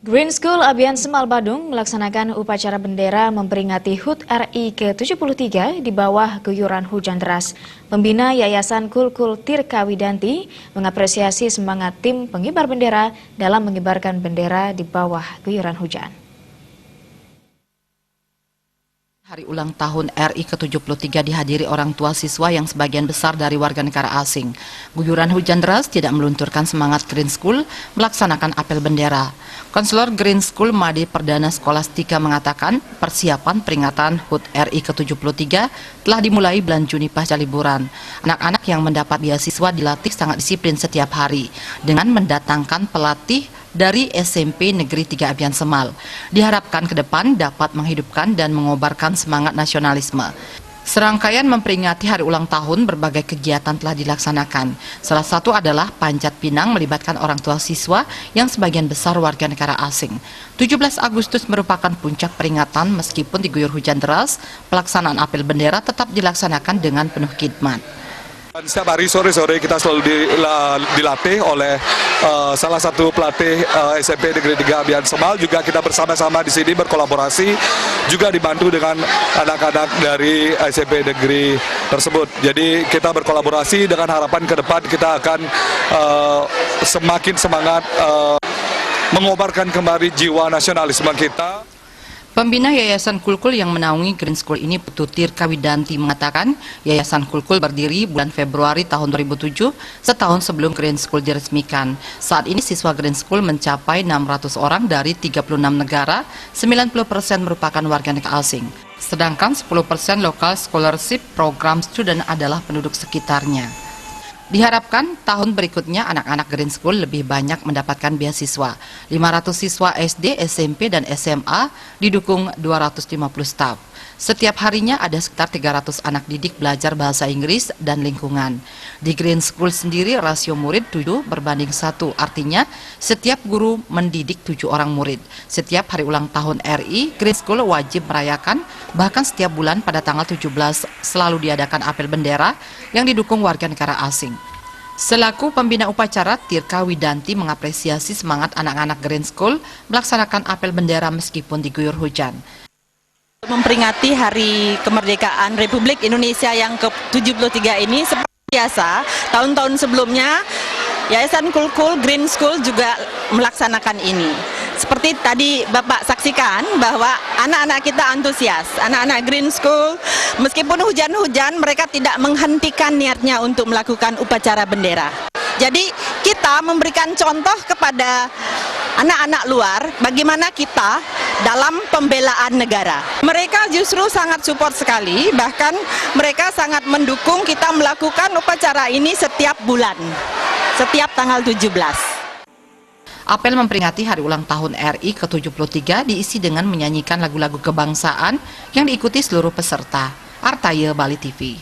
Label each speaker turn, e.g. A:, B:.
A: Green School Abian Semal Badung melaksanakan upacara bendera memperingati HUT RI ke-73 di bawah guyuran hujan deras. Pembina Yayasan Kulkul Tirka Widanti mengapresiasi semangat tim pengibar bendera dalam mengibarkan bendera di bawah guyuran hujan.
B: Hari ulang tahun RI ke-73 dihadiri orang tua siswa yang sebagian besar dari warga negara asing. Guyuran hujan deras tidak melunturkan semangat Green School melaksanakan apel bendera. Konselor Green School Made Perdana Skolastika mengatakan persiapan peringatan HUT RI ke-73 telah dimulai bulan Juni pasca liburan. Anak-anak yang mendapat beasiswa dilatih sangat disiplin setiap hari dengan mendatangkan pelatih dari SMP Negeri 3 Abian Semal. Diharapkan ke depan dapat menghidupkan dan mengobarkan semangat nasionalisme. Serangkaian memperingati hari ulang tahun, berbagai kegiatan telah dilaksanakan. Salah satu adalah Panjat Pinang melibatkan orang tua siswa yang sebagian besar warga negara asing. 17 Agustus merupakan puncak peringatan meskipun diguyur hujan deras, pelaksanaan apel bendera tetap dilaksanakan dengan penuh khidmat.
C: Setiap hari sore-sore kita selalu dilatih oleh salah satu pelatih SMP Negeri 3 Abian Semal. Juga kita bersama-sama di sini berkolaborasi, juga dibantu dengan anak-anak dari SMP Negeri tersebut. Jadi kita berkolaborasi dengan harapan ke depan kita akan semakin semangat mengobarkan kembali jiwa nasionalisme kita.
B: Pembina Yayasan Kulkul yang menaungi Green School ini, Putu Tirka Widanti, mengatakan Yayasan Kulkul berdiri bulan Februari tahun 2007, setahun sebelum Green School diresmikan. Saat ini siswa Green School mencapai 600 orang dari 36 negara, 90% merupakan warga negara asing. Sedangkan 10% lokal scholarship program student adalah penduduk sekitarnya. Diharapkan tahun berikutnya anak-anak Green School lebih banyak mendapatkan beasiswa. 500 siswa SD, SMP, dan SMA didukung 250 staf. Setiap harinya ada sekitar 300 anak didik belajar bahasa Inggris dan lingkungan. Di Green School sendiri rasio murid 7 berbanding 1, artinya setiap guru mendidik 7 orang murid. Setiap hari ulang tahun RI, Green School wajib merayakan, bahkan setiap bulan pada tanggal 17 selalu diadakan apel bendera yang didukung warga negara asing. Selaku pembina upacara, Tirka Widanti mengapresiasi semangat anak-anak Green School melaksanakan apel bendera meskipun diguyur hujan.
D: Memperingati Hari Kemerdekaan Republik Indonesia yang ke-73 ini seperti biasa, tahun-tahun sebelumnya Yayasan Kulkul Green School juga melaksanakan ini. Seperti tadi Bapak saksikan bahwa anak-anak kita antusias, anak-anak Green School meskipun hujan-hujan mereka tidak menghentikan niatnya untuk melakukan upacara bendera. Jadi kita memberikan contoh kepada anak-anak luar bagaimana kita dalam pembelaan negara. Mereka justru sangat support sekali, bahkan mereka sangat mendukung kita melakukan upacara ini setiap bulan, setiap tanggal 17.
B: Apel memperingati hari ulang tahun RI ke-73 diisi dengan menyanyikan lagu-lagu kebangsaan yang diikuti seluruh peserta. Artaya Bali TV.